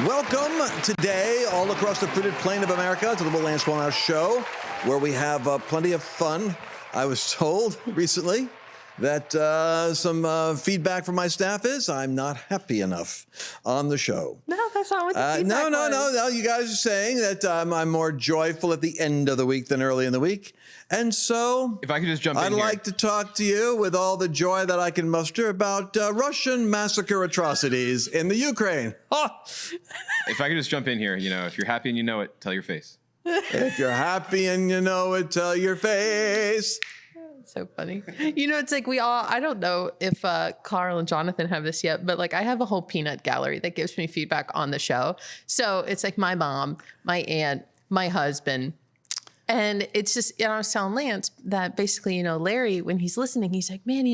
Welcome today all across the fruited plain of America to the Wallnau show, where we have plenty of fun. I was told recently that some feedback from my staff is I'm not happy enough on the show. No, that's not what the feedback was. No. You guys are saying that I'm more joyful at the end of the week than early in the week. And so, if I could just jump in I'd like to talk to you with all the joy that I can muster about Russian massacre atrocities in the Ukraine. Oh. If I could just jump in here, if you're happy and you know it, tell your face. If you're happy and you know it, tell your face. So funny. It's like I don't know if Carl and Jonathan have this yet, but like I have a whole peanut gallery that gives me feedback on the show. So it's like my mom, my aunt, my husband. And it's just, I was telling Lance that basically, Larry, when he's listening, he's like, man,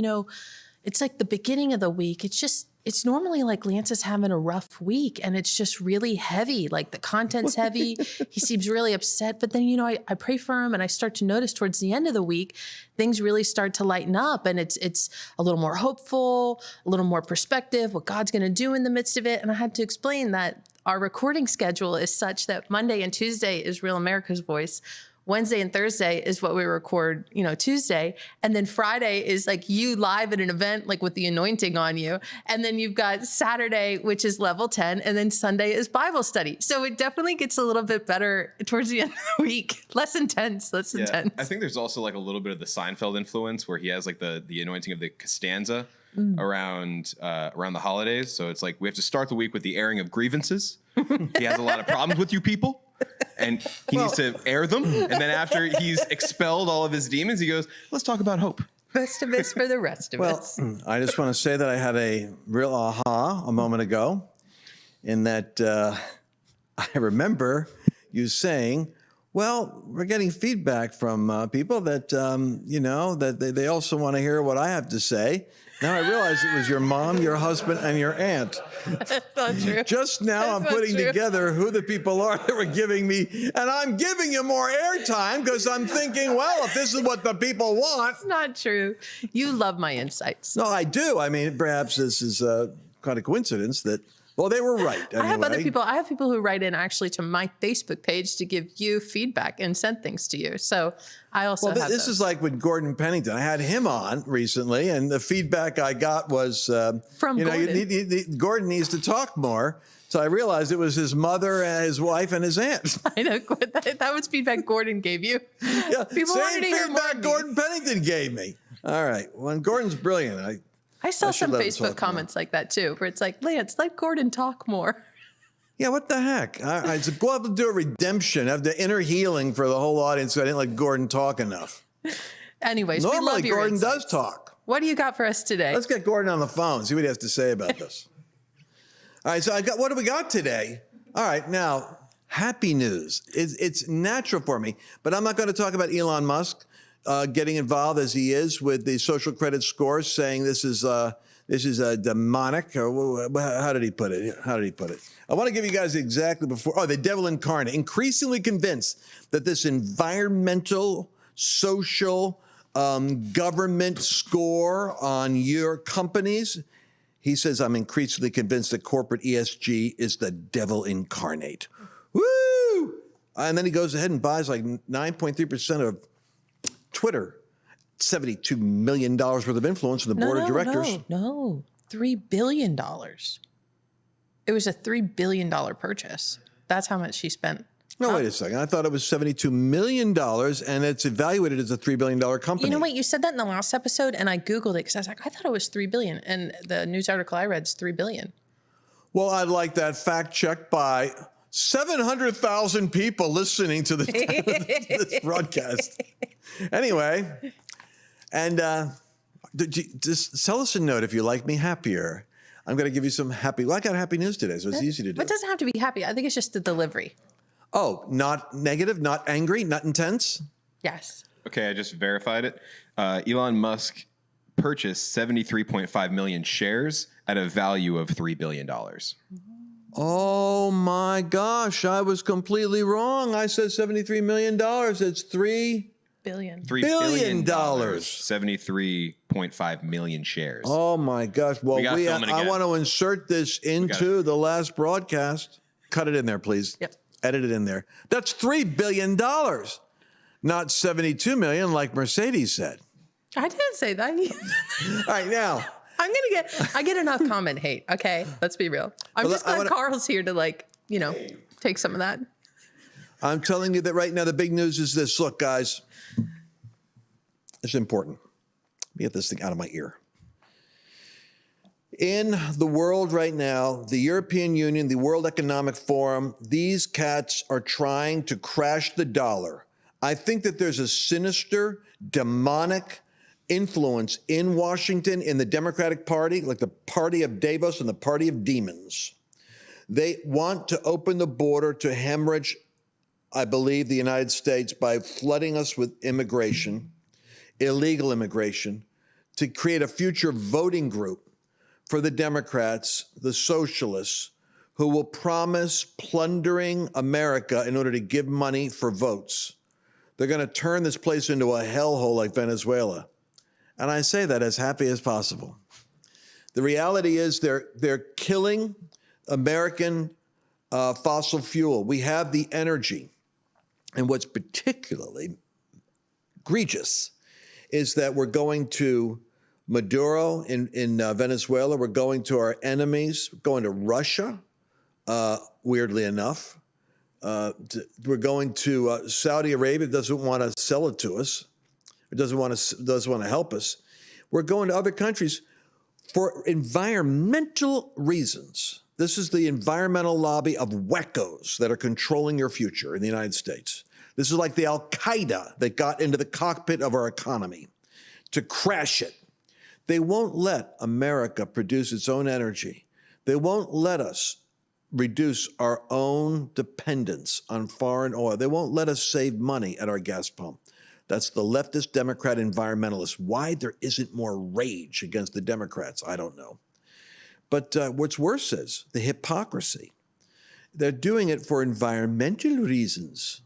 it's like the beginning of the week. It's normally like Lance is having a rough week and it's just really heavy. Like the content's heavy. He seems really upset. But then, I pray for him and I start to notice towards the end of the week, things really start to lighten up and it's a little more hopeful, a little more perspective, what God's going to do in the midst of it. And I had to explain that our recording schedule is such that Monday and Tuesday is Real America's Voice. Wednesday and Thursday is what we record, Tuesday. And then Friday is like you live at an event, like with the anointing on you. And then you've got Saturday, which is level 10. And then Sunday is Bible study. So it definitely gets a little bit better towards the end of the week. Less intense. I think there's also like a little bit of the Seinfeld influence where he has like the anointing of the Costanza around the holidays. So it's like we have to start the week with the airing of grievances. He has a lot of problems with you people. And he needs to air them. And then after he's expelled all of his demons, he goes, let's talk about hope. Rest of it's for the rest of us. I just want to say that I had a real aha a moment ago in that I remember you saying, well, we're getting feedback from people that, that they also want to hear what I have to say. Now I realize it was your mom, your husband, and your aunt. That's not true. Just now I'm putting together who the people are that were giving me, and I'm giving you more airtime because I'm thinking, well, if this is what the people want. It's not true. You love my insights. No, I do. I mean, perhaps this is kind of coincidence that, well, they were right. Anyway. I have people who write in actually to my Facebook page to give you feedback and send things to you. So I also have this is like with Gordon Pennington. I had him on recently, and the feedback I got was from Gordon. Gordon needs to talk more. So I realized it was his mother, his wife, and his aunt. I know that was feedback Gordon gave you. Yeah, people same feedback Gordon Pennington gave me. All right, well, Gordon's brilliant. I saw some Facebook comments like that too, where it's like, Lance, let Gordon talk more. Yeah, what the heck? I said, go out to do a redemption, have the inner healing for the whole audience. So I didn't let Gordon talk enough. Anyways, normally we love your Gordon insights. does talk. What do you got for us today? Let's get Gordon on the phone, see what he has to say about this. All right, so what do we got today? All right, now, happy news. It's natural for me, but I'm not going to talk about Elon Musk. Getting involved as he is with the social credit scores, saying this is a demonic. Or how did he put it? I want to give you guys exactly before. The devil incarnate. Increasingly convinced that this environmental, social, government score on your companies. He says, I'm increasingly convinced that corporate ESG is the devil incarnate. Woo! And then he goes ahead and buys like 9.3% of Twitter, $72 million worth of influence in the board of directors. No, $3 billion. It was a $3 billion purchase. That's how much she spent. No, wait a second. I thought it was $72 million, and it's evaluated as a $3 billion company. You know what? You said that in the last episode, and I Googled it because I was like, I thought it was $3 billion. And the news article I read is $3 billion. Well, I'd like that fact checked by 700,000 people listening to this broadcast. Anyway, and just sell us a note if you like me happier. I'm going to give you some happy. Well, I got happy news today, so it's easy to do. But it doesn't have to be happy. I think it's just the delivery. Oh, not negative, not angry, not intense? Yes. Okay, I just verified it. Elon Musk purchased 73.5 million shares at a value of $3 billion. Oh my gosh, I was completely wrong. I said $73 million. It's $3 billion. $3 billion. 73.5 million shares. Oh my gosh. Well, I want to insert this into the last broadcast. Cut it in there, please. Yep. Edit it in there. That's $3 billion, not 72 million like Mercedes said. I didn't say that. All right, now. I get enough comment hate. Okay, let's be real. I'm just glad Carl's here to take some of that. I'm telling you that right now the big news is this. Look, guys, it's important. Let me get this thing out of my ear. In the world right now, the European Union, the World Economic Forum, these cats are trying to crash the dollar. I think that there's a sinister, demonic influence in Washington, in the Democratic Party, like the Party of Davos and the Party of Demons. They want to open the border to hemorrhage, I believe, the United States by flooding us with immigration, illegal immigration, to create a future voting group for the Democrats, the socialists, who will promise plundering America in order to give money for votes. They're going to turn this place into a hellhole like Venezuela. And I say that as happy as possible. The reality is they're killing American fossil fuel. We have the energy. And what's particularly egregious is that we're going to Maduro in Venezuela. We're going to our enemies. We're going to Russia, weirdly enough. We're going to Saudi Arabia. Doesn't want to sell it to us. It doesn't want to help us. We're going to other countries for environmental reasons. This is the environmental lobby of wackos that are controlling your future in the United States. This is like the Al-Qaeda that got into the cockpit of our economy to crash it. They won't let America produce its own energy. They won't let us reduce our own dependence on foreign oil. They won't let us save money at our gas pump. That's the leftist Democrat environmentalists. Why there isn't more rage against the Democrats, I don't know. But what's worse is the hypocrisy. They're doing it for environmental reasons.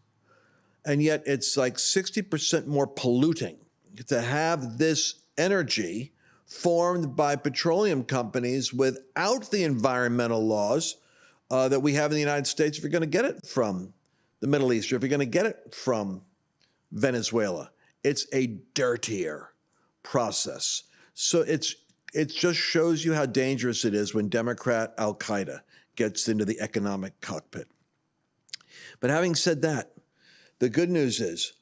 And yet it's like 60% more polluting to have this energy formed by petroleum companies without the environmental laws that we have in the United States if you're going to get it from the Middle East or if you're going to get it from Venezuela. It's a dirtier process. So it just shows you how dangerous it is when Democrat Al-Qaeda gets into the economic cockpit. But having said that, the good news is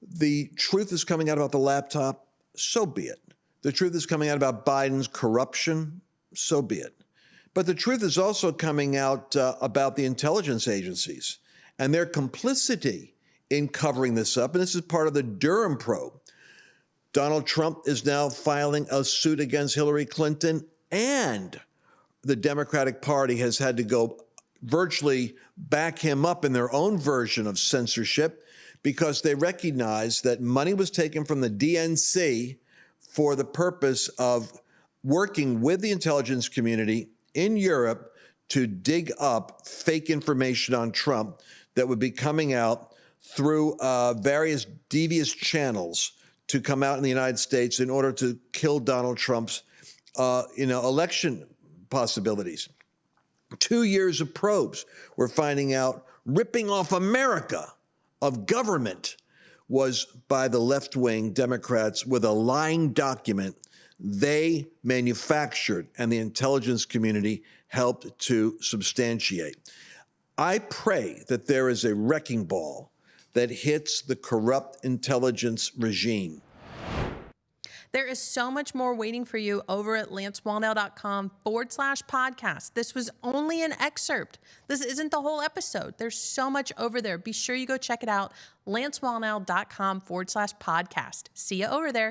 the truth is coming out about the laptop, so be it. The truth is coming out about Biden's corruption, so be it. But the truth is also coming out about the intelligence agencies and their complicity in covering this up. And this is part of the Durham probe. Donald Trump is now filing a suit against Hillary Clinton, and the Democratic Party has had to go virtually back him up in their own version of censorship because they recognize that money was taken from the DNC for the purpose of working with the intelligence community in Europe to dig up fake information on Trump that would be coming out through various devious channels to come out in the United States in order to kill Donald Trump's election possibilities. 2 years of probes were finding out ripping off America of government was by the left-wing Democrats with a lying document they manufactured and the intelligence community helped to substantiate. I pray that there is a wrecking ball that hits the corrupt intelligence regime. There is so much more waiting for you over at lancewallnau.com/podcast. This was only an excerpt. This isn't the whole episode. There's so much over there. Be sure you go check it out. lancewallnau.com/podcast. See you over there.